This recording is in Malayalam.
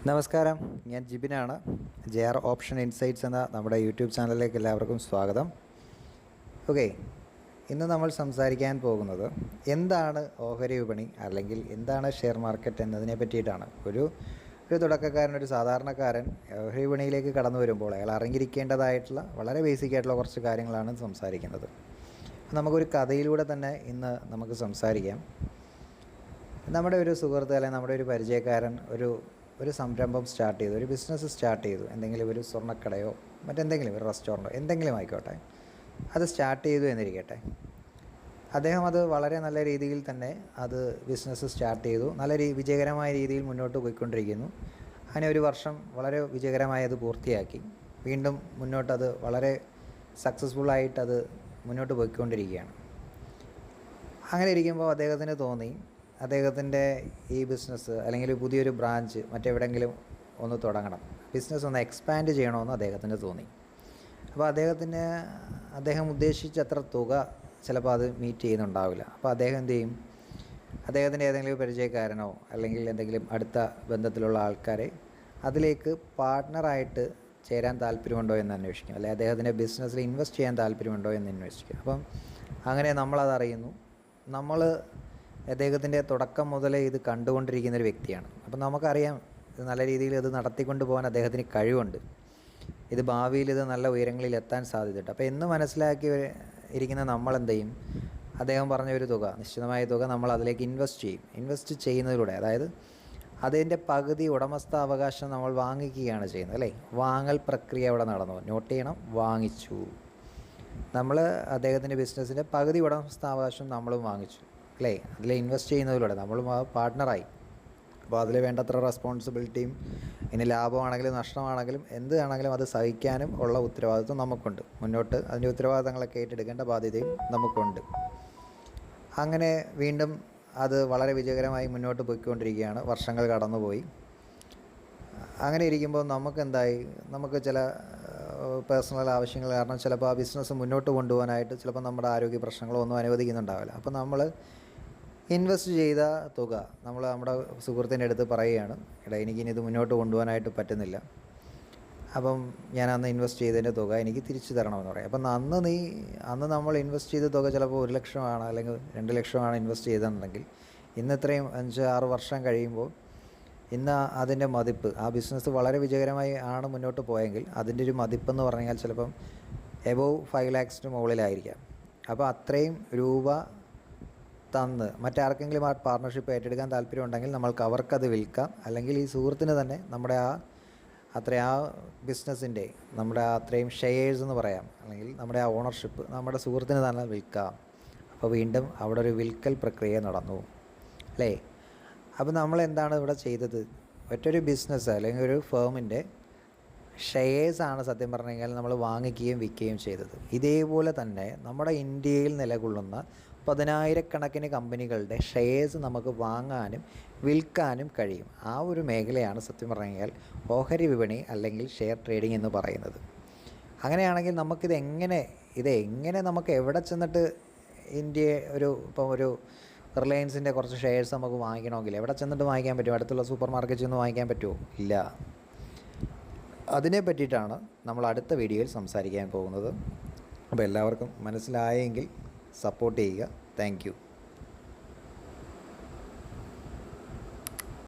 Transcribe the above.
നമസ്കാരം, ഞാൻ ജിബിനാണ്. JR ഓപ്ഷൻ ഇൻസൈറ്റ്സ് എന്ന നമ്മുടെ യൂട്യൂബ് ചാനലിലേക്ക് എല്ലാവർക്കും സ്വാഗതം. ഓക്കെ, ഇന്ന് നമ്മൾ സംസാരിക്കാൻ പോകുന്നത് എന്താണ് ഓഹരി വിപണി അല്ലെങ്കിൽ എന്താണ് ഷെയർ മാർക്കറ്റ് എന്നതിനെ പറ്റിയിട്ടാണ്. ഒരു തുടക്കക്കാരൻ, ഒരു സാധാരണക്കാരൻ ഓഹരി വിപണിയിലേക്ക് കടന്നു വരുമ്പോൾ അയാൾ അറിഞ്ഞിരിക്കേണ്ടതായിട്ടുള്ള വളരെ ബേസിക് ആയിട്ടുള്ള കുറച്ച് കാര്യങ്ങളാണ് സംസാരിക്കുന്നത്. നമുക്കൊരു കഥയിലൂടെ തന്നെ ഇന്ന് നമുക്ക് സംസാരിക്കാം. നമ്മുടെ ഒരു സുഹൃത്ത് അല്ലെങ്കിൽ നമ്മുടെ ഒരു പരിചയക്കാരൻ ഒരു സംരംഭം സ്റ്റാർട്ട് ചെയ്തു, ഒരു ബിസിനസ് സ്റ്റാർട്ട് ചെയ്തു. എന്തെങ്കിലും ഒരു സ്വർണ്ണക്കടയോ മറ്റെന്തെങ്കിലും ഒരു റെസ്റ്റോറൻറ്റോ എന്തെങ്കിലും ആയിക്കോട്ടെ, അത് സ്റ്റാർട്ട് ചെയ്തു എന്നിരിക്കട്ടെ. അദ്ദേഹം അത് വളരെ നല്ല രീതിയിൽ തന്നെ അത് ബിസിനസ് സ്റ്റാർട്ട് ചെയ്തു, നല്ല വിജയകരമായ രീതിയിൽ മുന്നോട്ട് പോയിക്കൊണ്ടിരിക്കുന്നു. അങ്ങനെ ഒരു വർഷം വളരെ വിജയകരമായി അത് പൂർത്തിയാക്കി. വീണ്ടും മുന്നോട്ടത് വളരെ സക്സസ്ഫുള്ളായിട്ടത് മുന്നോട്ട് പോയിക്കൊണ്ടിരിക്കുകയാണ്. അങ്ങനെ ഇരിക്കുമ്പോൾ അദ്ദേഹത്തിന് തോന്നി, അദ്ദേഹത്തിൻ്റെ ഈ ബിസിനസ് അല്ലെങ്കിൽ പുതിയൊരു ബ്രാഞ്ച് മറ്റെവിടെയെങ്കിലും ഒന്ന് തുടങ്ങണം, ബിസിനസ് ഒന്ന് എക്സ്പാൻഡ് ചെയ്യണമെന്ന് അദ്ദേഹത്തിന് തോന്നി. അപ്പോൾ അദ്ദേഹം ഉദ്ദേശിച്ചത്ര തുക ചിലപ്പോൾ അത് മീറ്റ് ചെയ്യുന്നുണ്ടാവില്ല. അപ്പോൾ അദ്ദേഹം എന്ത് ചെയ്യും? അദ്ദേഹത്തിൻ്റെ ഏതെങ്കിലും പരിചയക്കാരനോ അല്ലെങ്കിൽ എന്തെങ്കിലും അടുത്ത ബന്ധത്തിലുള്ള ആൾക്കാരെ അതിലേക്ക് പാർട്ട്ണറായിട്ട് ചേരാൻ താല്പര്യമുണ്ടോ എന്ന് അന്വേഷിക്കും, അല്ലെങ്കിൽ അദ്ദേഹത്തിൻ്റെ ബിസിനസ്സിൽ ഇൻവെസ്റ്റ് ചെയ്യാൻ താല്പര്യമുണ്ടോ എന്ന് അന്വേഷിക്കും. അപ്പം അങ്ങനെ നമ്മളതറിയുന്നു. നമ്മൾ അദ്ദേഹത്തിൻ്റെ തുടക്കം മുതലേ ഇത് കണ്ടുകൊണ്ടിരിക്കുന്നൊരു വ്യക്തിയാണ്. അപ്പം നമുക്കറിയാം ഇത് നല്ല രീതിയിൽ ഇത് നടത്തിക്കൊണ്ട് പോകാൻ അദ്ദേഹത്തിന് കഴിവുണ്ട്, ഇത് ഭാവിയിൽ ഇത് നല്ല ഉയരങ്ങളിൽ എത്താൻ സാധ്യതയുണ്ട്. അപ്പോൾ എന്ന് മനസ്സിലാക്കി ഇരിക്കുന്ന നമ്മളെന്ത് ചെയ്യും? അദ്ദേഹം പറഞ്ഞ ഒരു തുക, നിശ്ചിതമായ തുക നമ്മൾ അതിലേക്ക് ഇൻവെസ്റ്റ് ചെയ്യും. ഇൻവെസ്റ്റ് ചെയ്യുന്നതിലൂടെ, അതായത് അതിൻ്റെ പകുതി ഉടമസ്ഥാവകാശം നമ്മൾ വാങ്ങിക്കുകയാണ് ചെയ്യുന്നത്, അല്ലേ? വാങ്ങൽ പ്രക്രിയ അവിടെ നടന്നു. നോട്ട് ചെയ്യണം, വാങ്ങിച്ചു. നമ്മൾ അദ്ദേഹത്തിൻ്റെ ബിസിനസ്സിൻ്റെ പകുതി ഉടമസ്ഥാവകാശം നമ്മളും വാങ്ങിച്ചു, അല്ലേ? അതിൽ ഇൻവെസ്റ്റ് ചെയ്യുന്നതിലൂടെ നമ്മളും പാർട്ട്ണറായി. അപ്പോൾ അതിൽ വേണ്ടത്ര റെസ്പോൺസിബിലിറ്റിയും, ഇനി ലാഭമാണെങ്കിലും നഷ്ടമാണെങ്കിലും എന്താണെങ്കിലും അത് സഹിക്കാനും ഉള്ള ഉത്തരവാദിത്വം നമുക്കുണ്ട്. മുന്നോട്ട് അതിൻ്റെ ഉത്തരവാദിത്തങ്ങളൊക്കെ ഏറ്റെടുക്കേണ്ട ബാധ്യതയും നമുക്കുണ്ട്. അങ്ങനെ വീണ്ടും അത് വളരെ വിജയകരമായി മുന്നോട്ട് പോയിക്കൊണ്ടിരിക്കുകയാണ്. വർഷങ്ങൾ കടന്നുപോയി. അങ്ങനെ ഇരിക്കുമ്പോൾ നമുക്ക് ചില പേഴ്സണൽ ആവശ്യങ്ങൾ കാരണം ചിലപ്പോൾ ആ ബിസിനസ് മുന്നോട്ട് കൊണ്ടുപോകാനായിട്ട് ചിലപ്പോൾ നമ്മുടെ ആരോഗ്യ പ്രശ്നങ്ങളോ ഒന്നും അനുവദിക്കുന്നുണ്ടാവില്ല. അപ്പോൾ നമ്മൾ ഇൻവെസ്റ്റ് ചെയ്ത തുക നമ്മുടെ സുഹൃത്തിൻ്റെ അടുത്ത് പറയുകയാണ്, എടാ എനിക്കിനി ഇത് മുന്നോട്ട് കൊണ്ടുപോകാനായിട്ട് പറ്റുന്നില്ല, അപ്പം ഞാൻ അന്ന് ഇൻവെസ്റ്റ് ചെയ്തതിൻ്റെ തുക എനിക്ക് തിരിച്ചു തരണമെന്ന് പറയും. അപ്പം അന്ന് നമ്മൾ ഇൻവെസ്റ്റ് ചെയ്ത തുക ചിലപ്പോൾ 1 ലക്ഷമാണ് അല്ലെങ്കിൽ 2 ലക്ഷമാണ് ഇൻവെസ്റ്റ് ചെയ്തതെന്നുണ്ടെങ്കിൽ ഇന്ന് ഇത്രയും 5-6 വർഷം കഴിയുമ്പോൾ ഇന്ന് അതിൻ്റെ മതിപ്പ്, ആ ബിസിനസ് വളരെ വിജയകരമായി ആണ് മുന്നോട്ട് പോയെങ്കിൽ അതിൻ്റെ ഒരു മതിപ്പെന്ന് പറഞ്ഞാൽ ചിലപ്പം എബോവ് 5 ലാക്സിന് മുകളിലായിരിക്കാം. അപ്പോൾ അത്രയും രൂപ തന്ന് മറ്റാർക്കെങ്കിലും ആ പാർട്ണർഷിപ്പ് ഏറ്റെടുക്കാൻ താല്പര്യമുണ്ടെങ്കിൽ നമ്മൾക്ക് അവർക്കത് വിൽക്കാം, അല്ലെങ്കിൽ ഈ സുഹൃത്തിന് തന്നെ നമ്മുടെ ആ ബിസിനസ്സിൻ്റെ നമ്മുടെ അത്രയും ഷെയർസ് എന്ന് പറയാം, അല്ലെങ്കിൽ നമ്മുടെ ആ ഓണർഷിപ്പ് നമ്മുടെ സുഹൃത്തിന് തന്നെ വിൽക്കാം. അപ്പോൾ വീണ്ടും അവിടെ ഒരു വിൽക്കൽ പ്രക്രിയ നടന്നു, അല്ലേ? അപ്പോൾ നമ്മൾ എന്താണ് ഇവിടെ ചെയ്തത്? ഒറ്റൊരു ബിസിനസ് അല്ലെങ്കിൽ ഒരു ഫേമിൻ്റെ ഷെയർസാണ് സത്യം പറഞ്ഞു കഴിഞ്ഞാൽ നമ്മൾ വാങ്ങിക്കുകയും വിൽക്കുകയും ചെയ്തത്. ഇതേപോലെ തന്നെ നമ്മുടെ ഇന്ത്യയിൽ നിലകൊള്ളുന്ന 10,000-കണക്കിന് കമ്പനികളുടെ ഷെയർസ് നമുക്ക് വാങ്ങാനും വിൽക്കാനും കഴിയും. ആ ഒരു മേഖലയാണ് സത്യം പറഞ്ഞു കഴിഞ്ഞാൽ ഓഹരി വിപണി അല്ലെങ്കിൽ ഷെയർ ട്രേഡിംഗ് എന്ന് പറയുന്നത്. അങ്ങനെയാണെങ്കിൽ ഇതെങ്ങനെ നമുക്ക് എവിടെ ചെന്നിട്ട് ഇപ്പം ഒരു റിലയൻസിൻ്റെ കുറച്ച് ഷെയർസ് നമുക്ക് വാങ്ങിക്കണമെങ്കിൽ എവിടെ ചെന്നിട്ട് വാങ്ങിക്കാൻ പറ്റും? അടുത്തുള്ള സൂപ്പർ മാർക്കറ്റിൽ നിന്ന് വാങ്ങിക്കാൻ പറ്റുമോ? ഇല്ല. അതിനെ പറ്റിയിട്ടാണ് നമ്മൾ അടുത്ത വീഡിയോയിൽ സംസാരിക്കാൻ പോകുന്നത്. അപ്പോൾ എല്ലാവർക്കും മനസ്സിലായെങ്കിൽ സപ്പോർട്ട് ചെയ്യുക. Thank you.